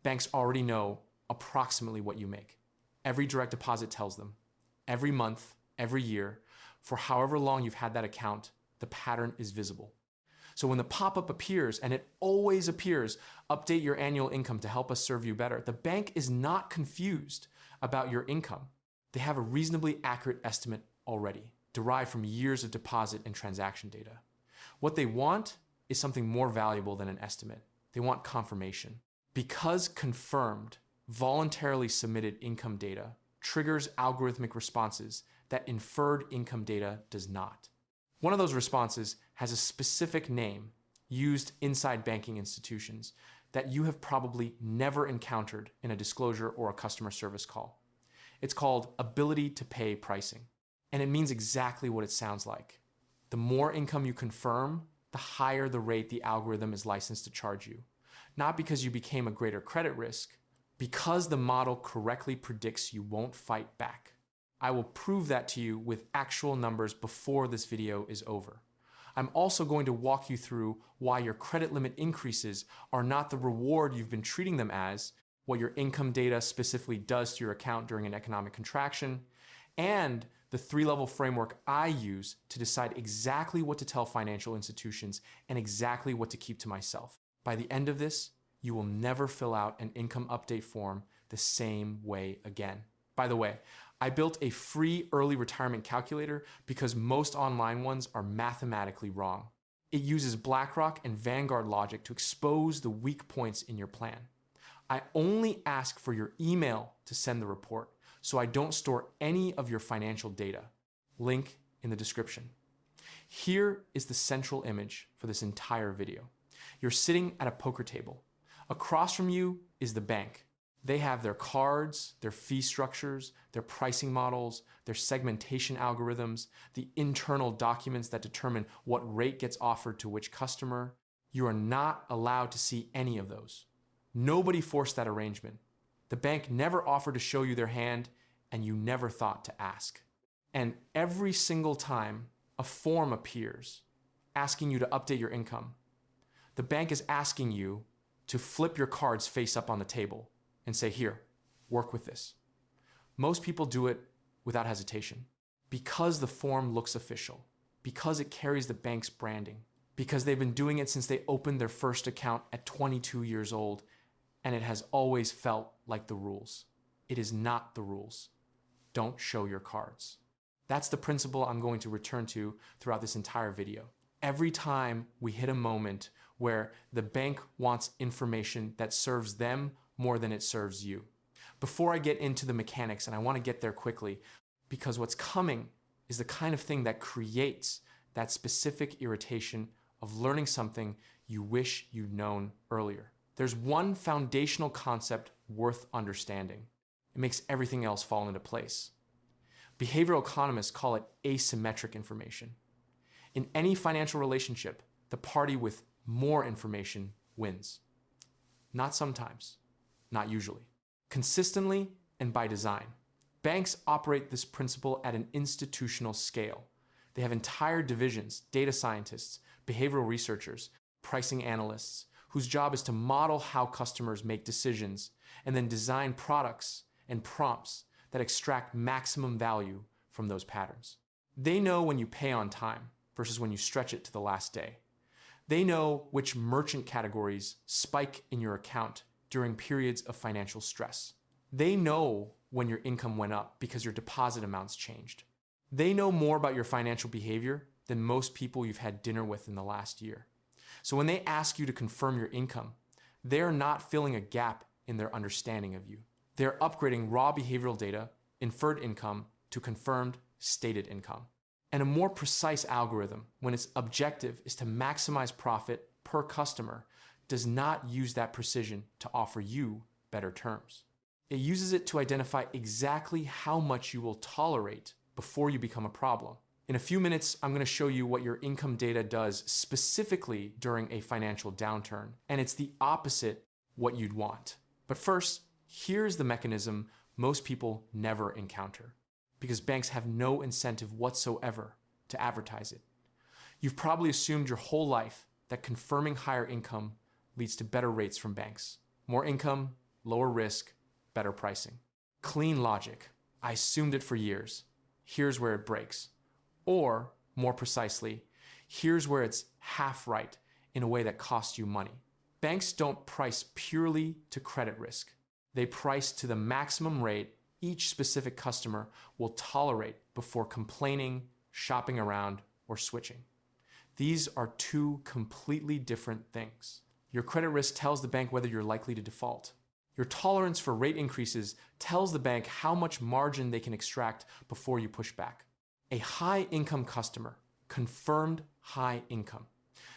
Banks already know approximately what you make. Every direct deposit tells them. Every month, every year, for however long you've had that account, the pattern is visible. So when the pop-up appears, and it always appears, update your annual income to help us serve you better, the bank is not confused about your income. They have a reasonably accurate estimate already, derived from years of deposit and transaction data. What they want is something more valuable than an estimate. They want confirmation. Because confirmed, voluntarily submitted income data triggers algorithmic responses that inferred income data does not. One of those responses has a specific name used inside banking institutions that you have probably never encountered in a disclosure or a customer service call. It's called ability to pay pricing, and it means exactly what it sounds like. The more income you confirm, the higher the rate the algorithm is licensed to charge you. Not because you became a greater credit risk, because the model correctly predicts you won't fight back. I will prove that to you with actual numbers before this video is over. I'm also going to walk you through why your credit limit increases are not the reward you've been treating them as, what your income data specifically does to your account during an economic contraction, and the 3-level framework I use to decide exactly what to tell financial institutions and exactly what to keep to myself. By the end of this, you will never fill out an income update form the same way again. By the way, I built a free early retirement calculator because most online ones are mathematically wrong. It uses BlackRock and Vanguard logic to expose the weak points in your plan. I only ask for your email to send the report, so I don't store any of your financial data. Link in the description. Here is the central image for this entire video. You're sitting at a poker table. Across from you is the bank. They have their cards, their fee structures, their pricing models, their segmentation algorithms, the internal documents that determine what rate gets offered to which customer. You are not allowed to see any of those. Nobody forced that arrangement. The bank never offered to show you their hand, and you never thought to ask. And every single time a form appears asking you to update your income, the bank is asking you to flip your cards face up on the table and say, here, work with this. Most people do it without hesitation because the form looks official, because it carries the bank's branding, because they've been doing it since they opened their first account at 22 years old, and it has always felt like the rules. It is not the rules. Don't show your cards. That's the principle I'm going to return to throughout this entire video. Every time we hit a moment where the bank wants information that serves them more than it serves you. Before I get into the mechanics, and I want to get there quickly, because what's coming is the kind of thing that creates that specific irritation of learning something you wish you'd known earlier. There's one foundational concept worth understanding. It makes everything else fall into place. Behavioral economists call it asymmetric information. In any financial relationship, the party with more information wins. Not sometimes, not usually. Consistently and by design. Banks operate this principle at an institutional scale. They have entire divisions, data scientists, behavioral researchers, pricing analysts, whose job is to model how customers make decisions and then design products and prompts that extract maximum value from those patterns. They know when you pay on time versus when you stretch it to the last day. They know which merchant categories spike in your account during periods of financial stress. They know when your income went up because your deposit amounts changed. They know more about your financial behavior than most people you've had dinner with in the last year. So when they ask you to confirm your income, they're not filling a gap in their understanding of you. They're upgrading raw behavioral data, inferred income, to confirmed stated income. And a more precise algorithm, when its objective is to maximize profit per customer, does not use that precision to offer you better terms. It uses it to identify exactly how much you will tolerate before you become a problem. In a few minutes, I'm going to show you what your income data does specifically during a financial downturn, and it's the opposite what you'd want. But first, here's the mechanism most people never encounter, because banks have no incentive whatsoever to advertise it. You've probably assumed your whole life that confirming higher income leads to better rates from banks. More income lower risk, better pricing. Clean logic. I assumed it for years. Here's where it breaks. Or, more precisely, here's where it's half right in a way that costs you money. Banks don't price purely to credit risk. They price to the maximum rate each specific customer will tolerate before complaining, shopping around, or switching. These are two completely different things. Your credit risk tells the bank whether you're likely to default. Your tolerance for rate increases tells the bank how much margin they can extract before you push back. A high-income customer, confirmed high income,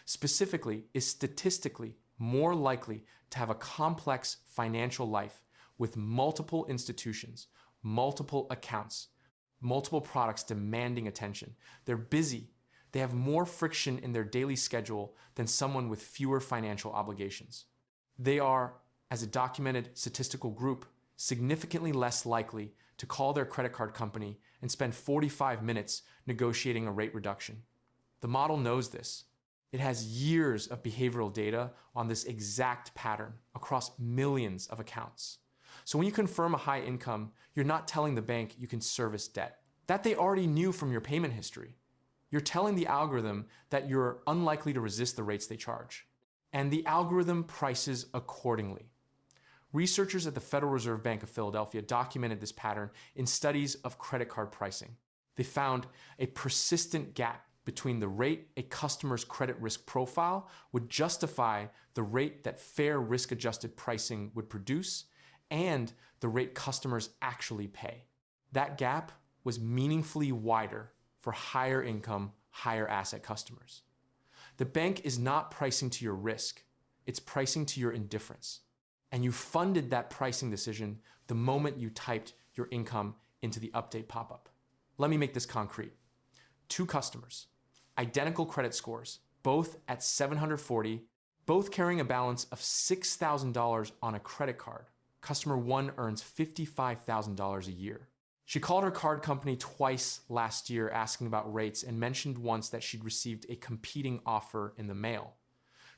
specifically is statistically more likely to have a complex financial life with multiple institutions, multiple accounts, multiple products demanding attention. They're busy. They have more friction in their daily schedule than someone with fewer financial obligations. They are, as a documented statistical group, significantly less likely to call their credit card company and spend 45 minutes negotiating a rate reduction. The model knows this. It has years of behavioral data on this exact pattern across millions of accounts. So when you confirm a high income, you're not telling the bank you can service debt. That they already knew from your payment history. You're telling the algorithm that you're unlikely to resist the rates they charge. And the algorithm prices accordingly. Researchers at the Federal Reserve Bank of Philadelphia documented this pattern in studies of credit card pricing. They found a persistent gap between the rate a customer's credit risk profile would justify the rate that fair risk-adjusted pricing would produce and the rate customers actually pay. That gap was meaningfully wider for higher income, higher asset customers. The bank is not pricing to your risk, it's pricing to your indifference. And you funded that pricing decision the moment you typed your income into the update pop-up. Let me make this concrete. Two customers, identical credit scores, both at 740, both carrying a balance of $6,000 on a credit card. Customer one earns $55,000 a year. She called her card company twice last year asking about rates and mentioned once that she'd received a competing offer in the mail.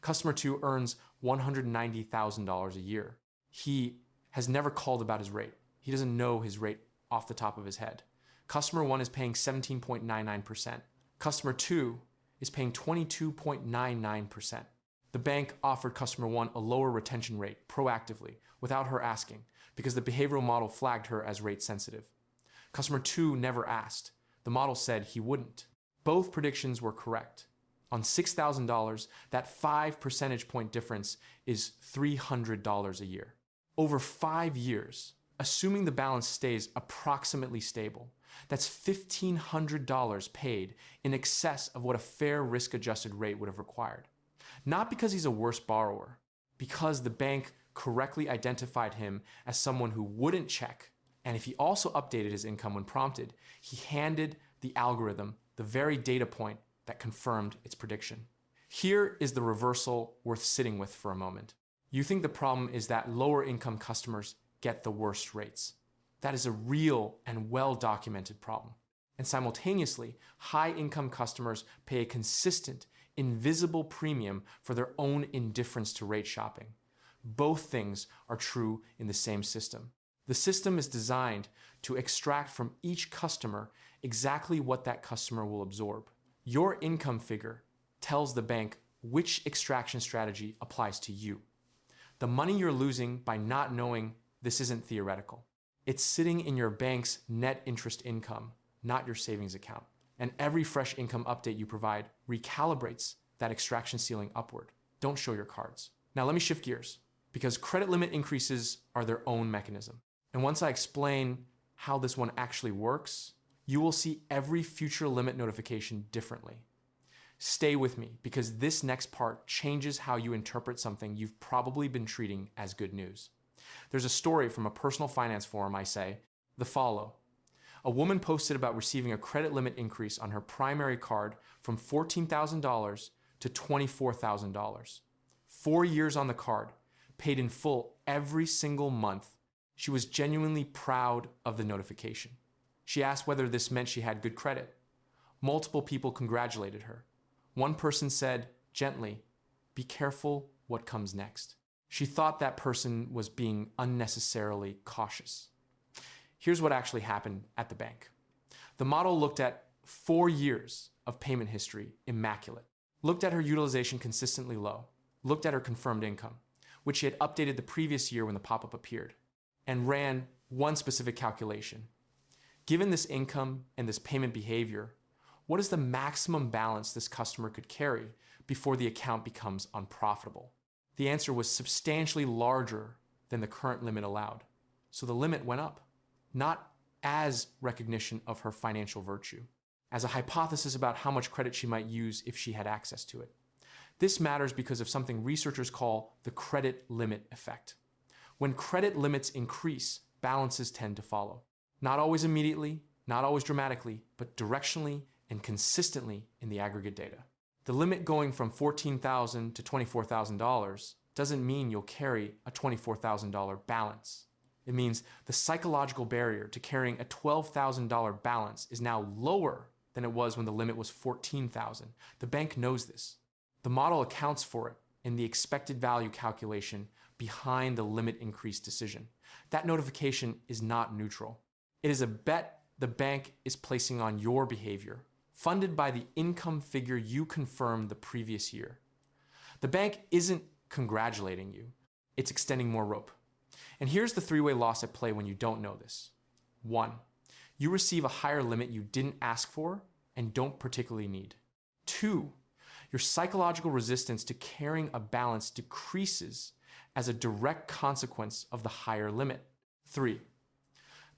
Customer two earns $190,000 a year. He has never called about his rate. He doesn't know his rate off the top of his head. Customer one is paying 17.99%. Customer two is paying 22.99%. The bank offered customer one a lower retention rate proactively without her asking because the behavioral model flagged her as rate sensitive. Customer two never asked. The model said he wouldn't. Both predictions were correct. On $6,000, that 5 percentage point difference is $300 a year. Over 5 years, assuming the balance stays approximately stable, that's $1,500 paid in excess of what a fair risk-adjusted rate would have required. Not because he's a worse borrower, because the bank correctly identified him as someone who wouldn't check, and if he also updated his income when prompted, he handed the algorithm the very data point that confirmed its prediction. Here is the reversal worth sitting with for a moment. You think the problem is that lower income customers get the worst rates. That is a real and well-documented problem. And simultaneously, high-income customers pay a consistent, invisible premium for their own indifference to rate shopping. Both things are true in the same system. The system is designed to extract from each customer exactly what that customer will absorb. Your income figure tells the bank which extraction strategy applies to you. The money you're losing by not knowing this isn't theoretical. It's sitting in your bank's net interest income, not your savings account. And every fresh income update you provide recalibrates that extraction ceiling upward. Don't show your cards. Now let me shift gears, because credit limit increases are their own mechanism. And once I explain how this one actually works, you will see every future limit notification differently. Stay with me, because this next part changes how you interpret something you've probably been treating as good news. There's a story from a personal finance forum, I say, the follow. A woman posted about receiving a credit limit increase on her primary card from $14,000 to $24,000. 4 years on the card, paid in full every single month. She was genuinely proud of the notification. She asked whether this meant she had good credit. Multiple people congratulated her. One person said, gently, "Be careful what comes next." She thought that person was being unnecessarily cautious. Here's what actually happened at the bank. The model looked at 4 years of payment history, immaculate, looked at her utilization consistently low, looked at her confirmed income, which she had updated the previous year when the pop-up appeared, and ran one specific calculation. Given this income and this payment behavior, what is the maximum balance this customer could carry before the account becomes unprofitable? The answer was substantially larger than the current limit allowed. So the limit went up, not as recognition of her financial virtue, as a hypothesis about how much credit she might use if she had access to it. This matters because of something researchers call the credit limit effect. When credit limits increase, balances tend to follow. Not always immediately, not always dramatically, but directionally and consistently in the aggregate data. The limit going from $14,000 to $24,000 doesn't mean you'll carry a $24,000 balance. It means the psychological barrier to carrying a $12,000 balance is now lower than it was when the limit was $14,000. The bank knows this. The model accounts for it in the expected value calculation behind the limit increase decision. That notification is not neutral. It is a bet the bank is placing on your behavior, funded by the income figure you confirmed the previous year. The bank isn't congratulating you. It's extending more rope. And here's the three-way loss at play when you don't know this. 1, you receive a higher limit you didn't ask for and don't particularly need. 2, your psychological resistance to carrying a balance decreases as a direct consequence of the higher limit. 3,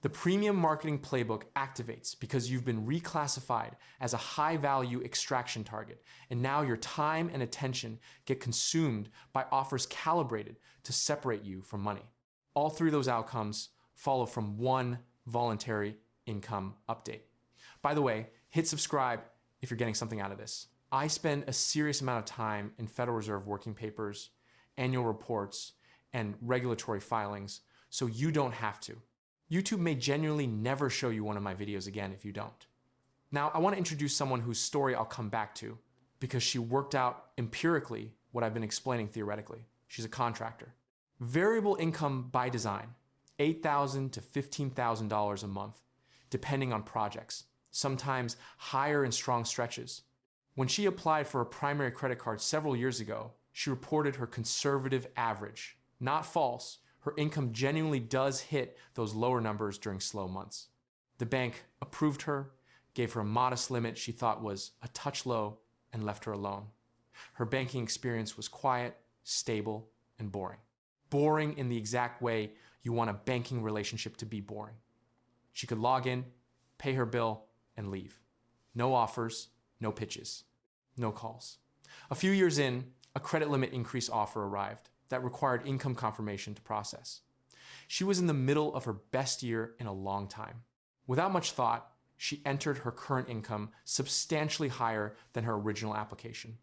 the premium marketing playbook activates because you've been reclassified as a high-value extraction target, and now your time and attention get consumed by offers calibrated to separate you from money. All three of those outcomes follow from one voluntary income update. By the way, hit subscribe if you're getting something out of this. I spend a serious amount of time in Federal Reserve working papers, annual reports, and regulatory filings, so you don't have to. YouTube may genuinely never show you one of my videos again if you don't. Now, I want to introduce someone whose story I'll come back to because she worked out empirically what I've been explaining theoretically. She's a contractor. Variable income by design, $8,000 to $15,000 a month, depending on projects, sometimes higher in strong stretches. When she applied for a primary credit card several years ago, she reported her conservative average. Not false, her income genuinely does hit those lower numbers during slow months. The bank approved her, gave her a modest limit she thought was a touch low, and left her alone. Her banking experience was quiet, stable, and boring. Boring in the exact way you want a banking relationship to be boring. She could log in, pay her bill, and leave. No offers, no pitches, no calls. A few years in, a credit limit increase offer arrived that required income confirmation to process. She was in the middle of her best year in a long time. Without much thought, she entered her current income substantially higher than her original application.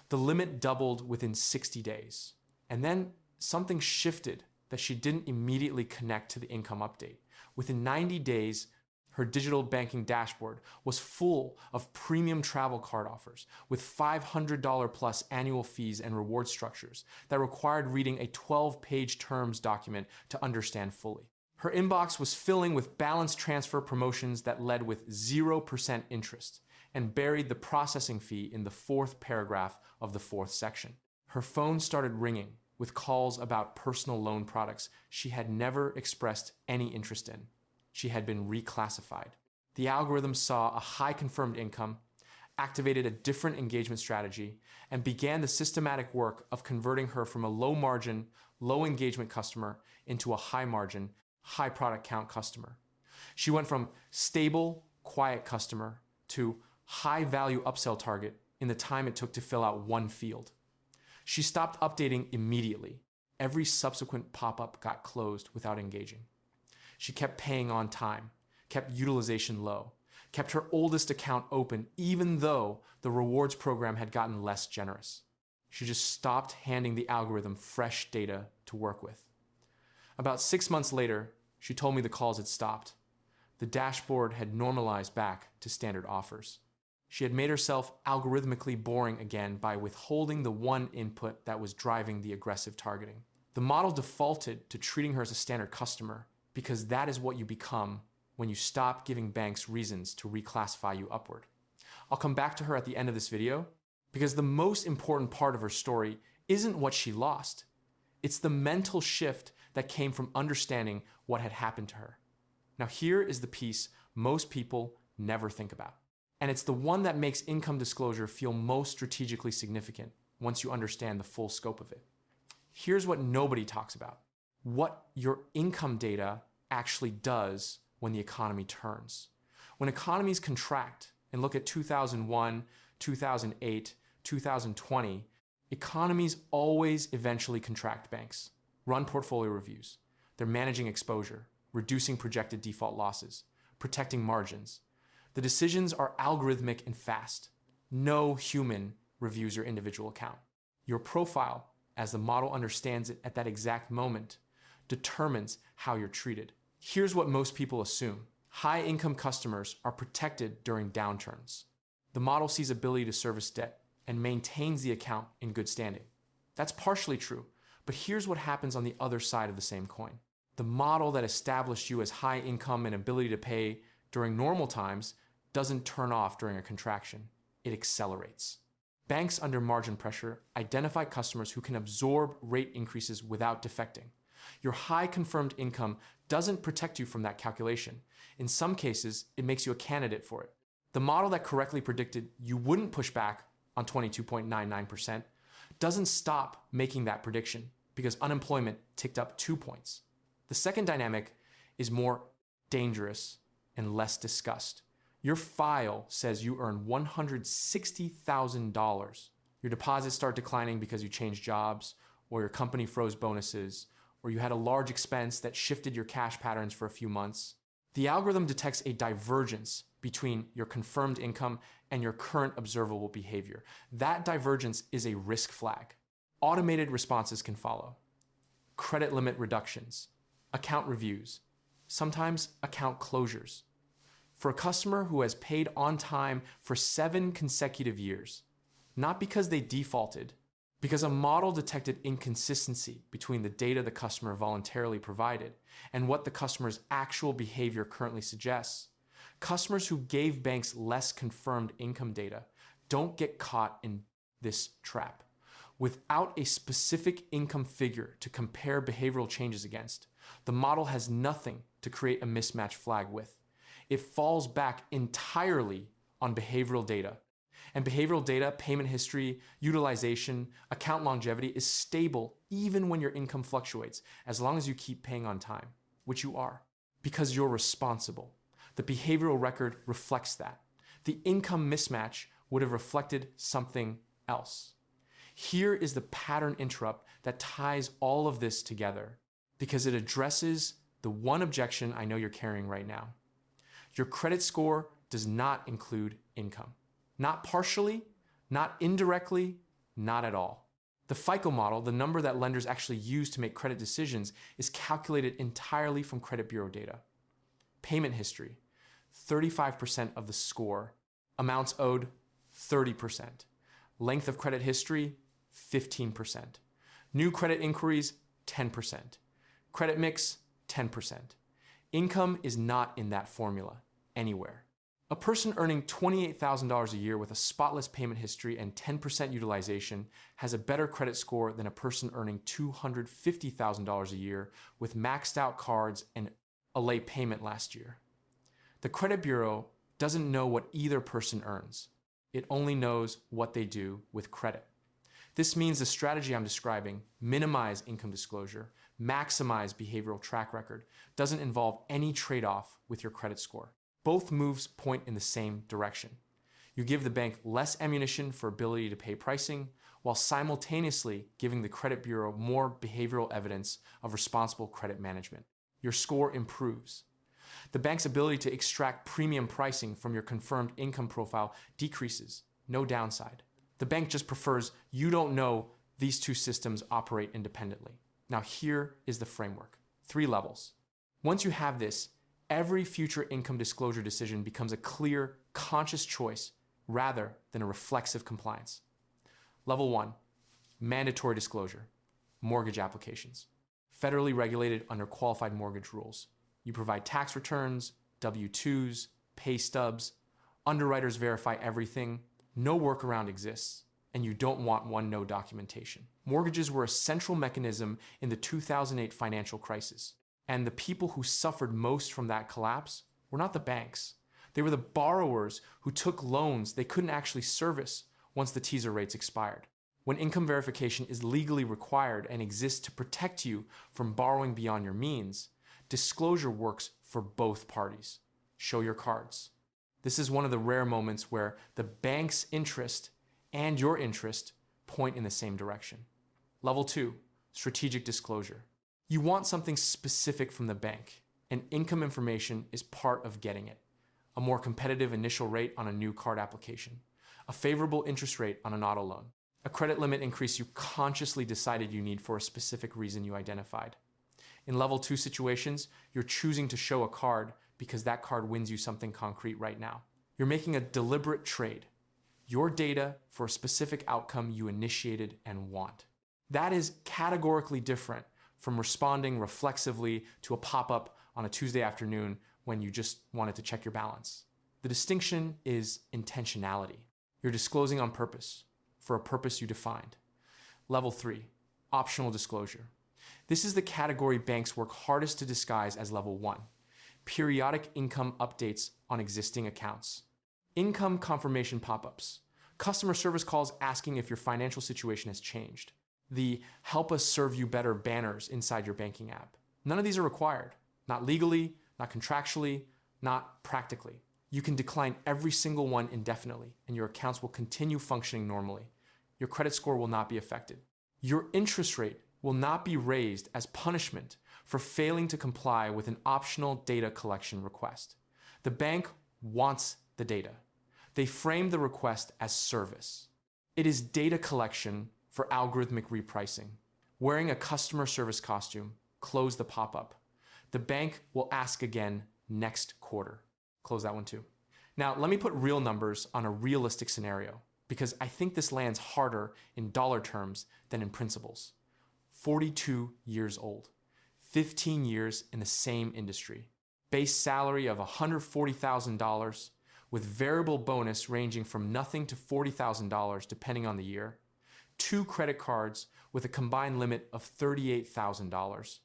The limit doubled within 60 days. And then something shifted that she didn't immediately connect to the income update. Within 90 days, her digital banking dashboard was full of premium travel card offers with $500 plus annual fees and reward structures that required reading a 12-page terms document to understand fully. Her inbox was filling with balance transfer promotions that led with 0% interest and buried the processing fee in the 4th paragraph of the 4th section. Her phone started ringing with calls about personal loan products she had never expressed any interest in. She had been reclassified. The algorithm saw a high confirmed income, activated a different engagement strategy, and began the systematic work of converting her from a low margin, low engagement customer into a high margin, high product count customer. She went from stable, quiet customer to high value upsell target in the time it took to fill out one field. She stopped updating immediately. Every subsequent pop-up got closed without engaging. She kept paying on time, kept utilization low, kept her oldest account open even though the rewards program had gotten less generous. She just stopped handing the algorithm fresh data to work with. About 6 months later, she told me the calls had stopped. The dashboard had normalized back to standard offers. She had made herself algorithmically boring again by withholding the one input that was driving the aggressive targeting. The model defaulted to treating her as a standard customer because that is what you become when you stop giving banks reasons to reclassify you upward. I'll come back to her at the end of this video because the most important part of her story isn't what she lost. It's the mental shift that came from understanding what had happened to her. Now here is the piece most people never think about. And it's the one that makes income disclosure feel most strategically significant once you understand the full scope of it. Here's what nobody talks about: what your income data actually does when the economy turns. When economies contract, and look at 2001, 2008, 2020, economies always eventually contract banks, run portfolio reviews. They're managing exposure, reducing projected default losses, protecting margins. The decisions are algorithmic and fast. No human reviews your individual account. Your profile, as the model understands it at that exact moment, determines how you're treated. Here's what most people assume: high-income customers are protected during downturns. The model sees ability to service debt and maintains the account in good standing. That's partially true, but here's what happens on the other side of the same coin. The model that established you as high income and ability to pay during normal times doesn't turn off during a contraction. It accelerates. Banks under margin pressure identify customers who can absorb rate increases without defecting. Your high confirmed income doesn't protect you from that calculation. In some cases, it makes you a candidate for it. The model that correctly predicted you wouldn't push back on 22.99% doesn't stop making that prediction because unemployment ticked up 2 points. The second dynamic is more dangerous and less discussed. Your file says you earn $160,000. Your deposits start declining because you changed jobs, or your company froze bonuses, or you had a large expense that shifted your cash patterns for a few months. The algorithm detects a divergence between your confirmed income and your current observable behavior. That divergence is a risk flag. Automated responses can follow. Credit limit reductions, account reviews, sometimes account closures. For a customer who has paid on time for 7 consecutive years, not because they defaulted, because a model detected inconsistency between the data the customer voluntarily provided and what the customer's actual behavior currently suggests, customers who gave banks less confirmed income data don't get caught in this trap. Without a specific income figure to compare behavioral changes against, the model has nothing to create a mismatch flag with. It falls back entirely on behavioral data. And behavioral data, payment history, utilization, account longevity is stable even when your income fluctuates, as long as you keep paying on time, which you are, because you're responsible. The behavioral record reflects that. The income mismatch would have reflected something else. Here is the pattern interrupt that ties all of this together, because it addresses the one objection I know you're carrying right now. Your credit score does not include income. Not partially, not indirectly, not at all. The FICO model, the number that lenders actually use to make credit decisions, is calculated entirely from credit bureau data. Payment history, 35% of the score. Amounts owed, 30%. Length of credit history, 15%. New credit inquiries, 10%. Credit mix, 10%. Income is not in that formula anywhere. A person earning $28,000 a year with a spotless payment history and 10% utilization has a better credit score than a person earning $250,000 a year with maxed out cards and a late payment last year. The credit bureau doesn't know what either person earns. It only knows what they do with credit. This means the strategy I'm describing, minimize income disclosure, maximize behavioral track record, doesn't involve any trade-off with your credit score. Both moves point in the same direction. You give the bank less ammunition for ability to pay pricing, while simultaneously giving the credit bureau more behavioral evidence of responsible credit management. Your score improves. The bank's ability to extract premium pricing from your confirmed income profile decreases, no downside. The bank just prefers you don't know these two systems operate independently. Now here is the framework. 3 levels. Once you have this, every future income disclosure decision becomes a clear, conscious choice rather than a reflexive compliance. Level 1, mandatory disclosure. mortgage applications. Federally regulated under qualified mortgage rules. You provide tax returns, W-2s, pay stubs. Underwriters verify everything. No workaround exists, and you don't want one-no documentation. Mortgages were a central mechanism in the 2008 financial crisis, and the people who suffered most from that collapse were not the banks. They were the borrowers who took loans they couldn't actually service once the teaser rates expired. When income verification is legally required and exists to protect you from borrowing beyond your means, disclosure works for both parties. Show your cards. This is one of the rare moments where the bank's interest and your interest point in the same direction. Level 2, strategic disclosure. You want something specific from the bank, and income information is part of getting it. A more competitive initial rate on a new card application, a favorable interest rate on an auto loan, a credit limit increase you consciously decided you need for a specific reason you identified. In level 2 situations, you're choosing to show a card because that card wins you something concrete right now. You're making a deliberate trade. Your data for a specific outcome you initiated and want. That is categorically different from responding reflexively to a pop-up on a Tuesday afternoon when you just wanted to check your balance. The distinction is intentionality. You're disclosing on purpose, for a purpose you defined. Level 3, optional disclosure. This is the category banks work hardest to disguise as level 1, periodic income updates on existing accounts. Income confirmation pop-ups, customer service calls asking if your financial situation has changed, the help us serve you better banners inside your banking app. None of these are required, not legally, not contractually, not practically. You can decline every single one indefinitely, and your accounts will continue functioning normally. Your credit score will not be affected. Your interest rate will not be raised as punishment for failing to comply with an optional data collection request. The bank wants the data. They frame the request as service. It is data collection for algorithmic repricing. Wearing a customer service costume, close the pop-up. The bank will ask again next quarter. Close that one too. Now, let me put real numbers on a realistic scenario, because I think this lands harder in dollar terms than in principles. 42 years old, 15 years in the same industry, base salary of $140,000 with variable bonus ranging from nothing to $40,000 depending on the year, 2 credit cards with a combined limit of $38,000,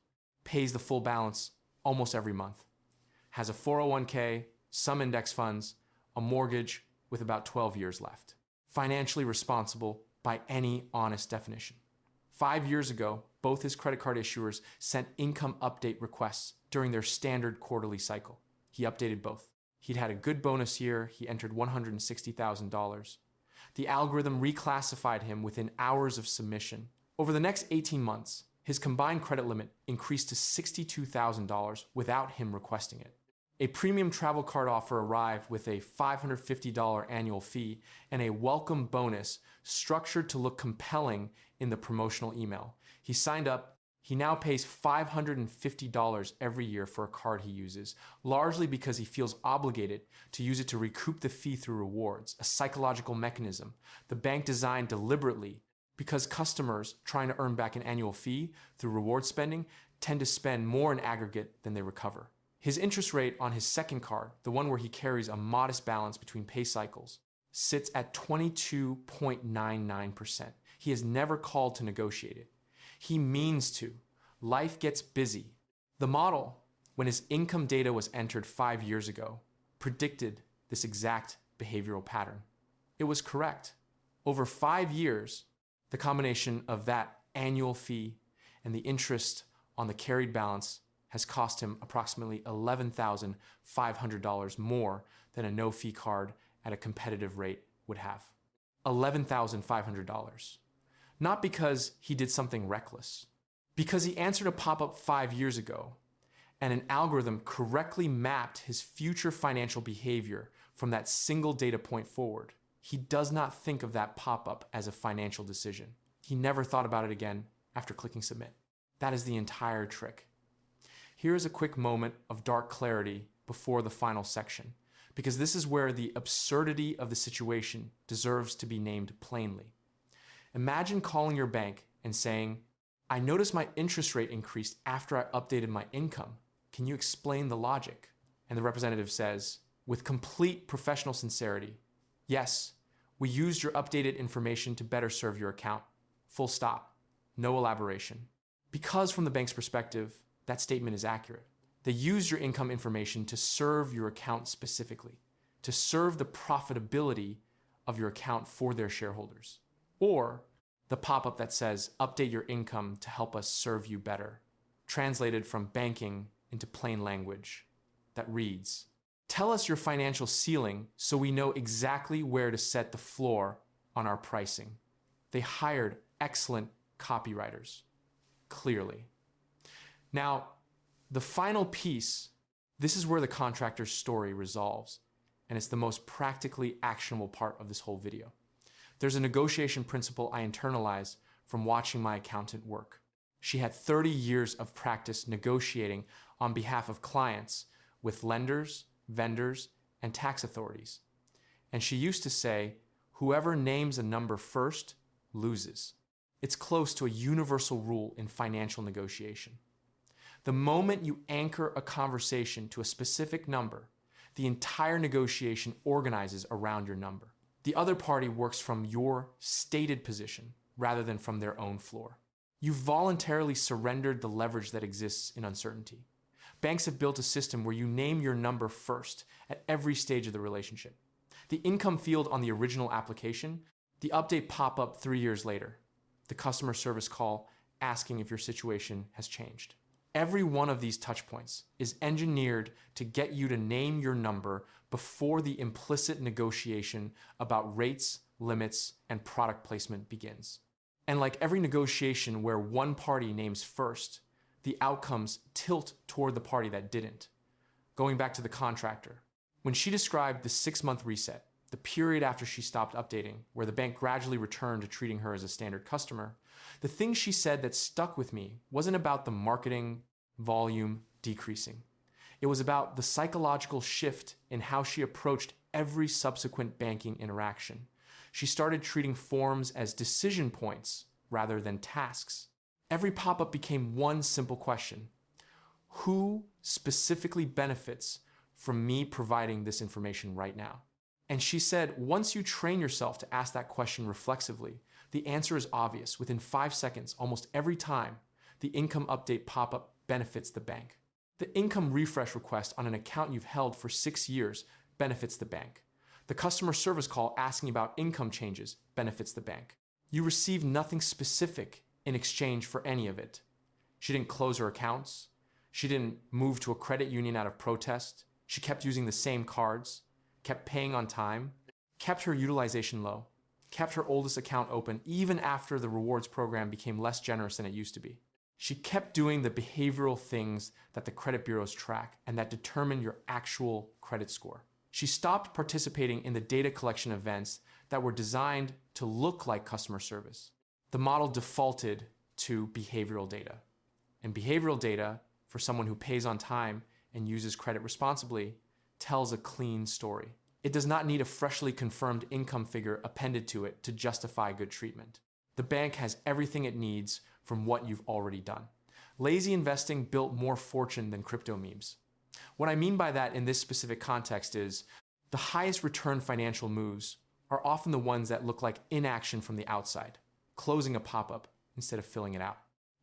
pays the full balance almost every month, has a 401k, some index funds, a mortgage with about 12 years left. Financially responsible by any honest definition. 5 years ago, both his credit card issuers sent income update requests during their standard quarterly cycle. He updated both. He'd had a good bonus year. He entered $160,000. The algorithm reclassified him within hours of submission. Over the next 18 months, his combined credit limit increased to $62,000 without him requesting it. A premium travel card offer arrived with a $550 annual fee and a welcome bonus structured to look compelling in the promotional email. He signed up. He now pays $550 every year for a card he uses, largely because he feels obligated to use it to recoup the fee through rewards, a psychological mechanism the bank designed deliberately because customers trying to earn back an annual fee through reward spending tend to spend more in aggregate than they recover. His interest rate on his second card, the one where he carries a modest balance between pay cycles, sits at 22.99%. He has never called to negotiate it. He means to. Life gets busy. The model, when his income data was entered 5 years ago, predicted this exact behavioral pattern. It was correct. Over 5 years, the combination of that annual fee and the interest on the carried balance has cost him approximately $11,500 more than a no-fee card at a competitive rate would have. $11,500. Not because he did something reckless, because he answered a pop-up 5 years ago and an algorithm correctly mapped his future financial behavior from that single data point forward. He does not think of that pop-up as a financial decision. He never thought about it again after clicking submit. That is the entire trick. Here is a quick moment of dark clarity before the final section, because this is where the absurdity of the situation deserves to be named plainly. Imagine calling your bank and saying, I noticed my interest rate increased after I updated my income. Can you explain the logic? And the representative says, with complete professional sincerity, yes, we used your updated information to better serve your account. Full stop. No elaboration. Because from the bank's perspective, that statement is accurate. They used your income information to serve your account specifically, to serve the profitability of your account for their shareholders. Or the pop-up that says, update your income to help us serve you better, translated from banking into plain language, that reads, tell us your financial ceiling so we know exactly where to set the floor on our pricing. They hired excellent copywriters, clearly. Now, the final piece, this is where the contractor's story resolves, and it's the most practically actionable part of this whole video. There's a negotiation principle I internalized from watching my accountant work. She had 30 years of practice negotiating on behalf of clients with lenders, vendors, and tax authorities. And she used to say, whoever names a number first loses. It's close to a universal rule in financial negotiation. The moment you anchor a conversation to a specific number, the entire negotiation organizes around your number. The other party works from your stated position rather than from their own floor. You voluntarily surrendered the leverage that exists in uncertainty. Banks have built a system where you name your number first at every stage of the relationship. The income field on the original application, the update pop-up 3 years later, the customer service call asking if your situation has changed. Every one of these touch points is engineered to get you to name your number before the implicit negotiation about rates, limits, and product placement begins. And like every negotiation where one party names first, the outcomes tilt toward the party that didn't. Going back to the contractor, when she described the 6-month reset, the period after she stopped updating, where the bank gradually returned to treating her as a standard customer, the thing she said that stuck with me wasn't about the marketing volume decreasing. It was about the psychological shift in how she approached every subsequent banking interaction. She started treating forms as decision points rather than tasks. Every pop-up became one simple question. Who specifically benefits from me providing this information right now? And she said, once you train yourself to ask that question reflexively, the answer is obvious. Within 5 seconds, almost every time, the income update pop-up benefits the bank. The income refresh request on an account you've held for 6 years benefits the bank. The customer service call asking about income changes benefits the bank. You receive nothing specific in exchange for any of it. She didn't close her accounts. She didn't move to a credit union out of protest. She kept using the same cards, kept paying on time, kept her utilization low, kept her oldest account open even after the rewards program became less generous than it used to be. She kept doing the behavioral things that the credit bureaus track and that determine your actual credit score. She stopped participating in the data collection events that were designed to look like customer service. The model defaulted to behavioral data. And behavioral data, for someone who pays on time and uses credit responsibly, tells a clean story. It does not need a freshly confirmed income figure appended to it to justify good treatment. The bank has everything it needs from what you've already done. Lazy investing built more fortune than crypto memes. What I mean by that in this specific context is the highest return financial moves are often the ones that look like inaction from the outside, closing a pop-up instead of filling it out.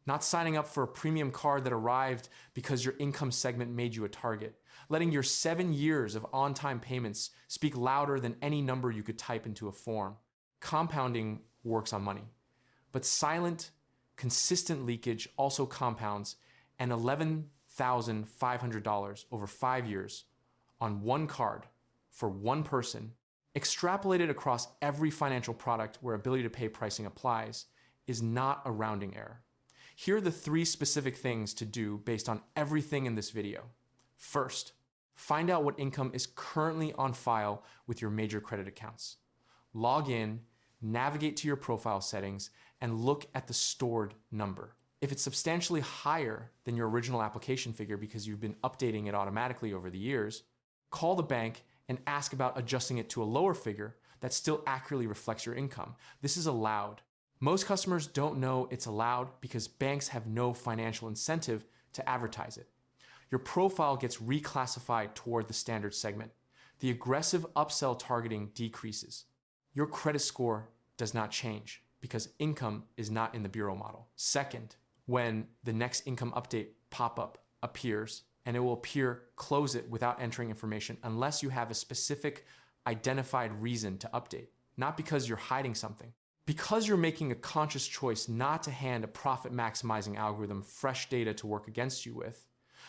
Not signing up for a premium card that arrived because your income segment made you a target. Letting your 7 years of on-time payments speak louder than any number you could type into a form. Compounding works on money, but silent, consistent leakage also compounds, and $11,500 over 5 years on one card for one person, extrapolated across every financial product where ability to pay pricing applies, is not a rounding error. Here are the 3 specific things to do based on everything in this video. First, find out what income is currently on file with your major credit accounts. Log in, navigate to your profile settings, and look at the stored number. If it's substantially higher than your original application figure because you've been updating it automatically over the years, call the bank and ask about adjusting it to a lower figure that still accurately reflects your income. This is allowed. Most customers don't know it's allowed because banks have no financial incentive to advertise it. Your profile gets reclassified toward the standard segment. The aggressive upsell targeting decreases. Your credit score does not change because income is not in the bureau model. Second, when the next income update pop-up appears, and it will appear, close it without entering information unless you have a specific identified reason to update, not because you're hiding something. Because you're making a conscious choice not to hand a profit-maximizing algorithm fresh data to work against you with,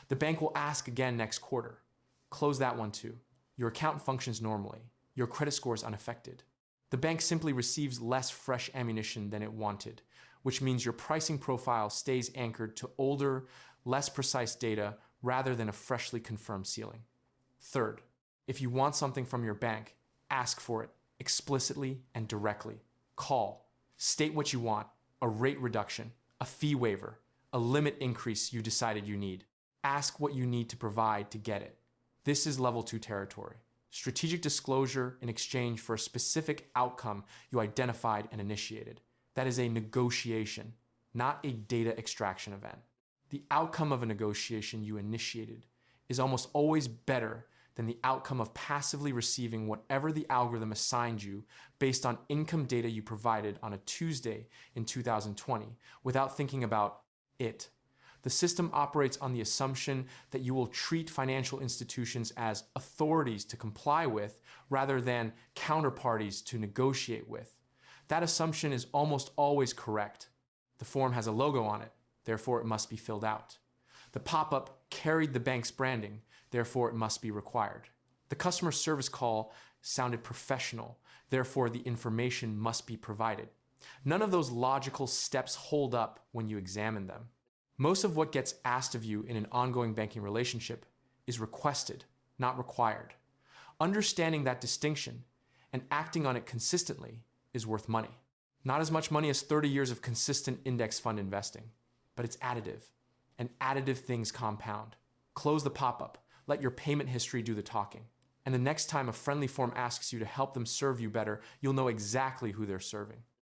the bank will ask again next quarter. Close that one too. Your account functions normally. Your credit score is unaffected. The bank simply receives less fresh ammunition than it wanted, which means your pricing profile stays anchored to older, less precise data rather than a freshly confirmed ceiling. Third, if you want something from your bank, ask for it explicitly and directly. Call. State what you want, a rate reduction, a fee waiver, a limit increase you decided you need. Ask what you need to provide to get it. This is level 2 territory. Strategic disclosure in exchange for a specific outcome you identified and initiated. That is a negotiation, not a data extraction event. The outcome of a negotiation you initiated is almost always better than the outcome of passively receiving whatever the algorithm assigned you based on income data you provided on a Tuesday in 2020 without thinking about it. The system operates on the assumption that you will treat financial institutions as authorities to comply with rather than counterparties to negotiate with. That assumption is almost always correct. The form has a logo on it, therefore it must be filled out. The pop-up carried the bank's branding, therefore it must be required. The customer service call sounded professional, therefore the information must be provided. None of those logical steps hold up when you examine them. Most of what gets asked of you in an ongoing banking relationship is requested, not required. Understanding that distinction and acting on it consistently is worth money. Not as much money as 30 years of consistent index fund investing, but it's additive, and additive things compound. Close the pop-up, let your payment history do the talking, and the next time a friendly form asks you to help them serve you better, you'll know exactly who they're serving.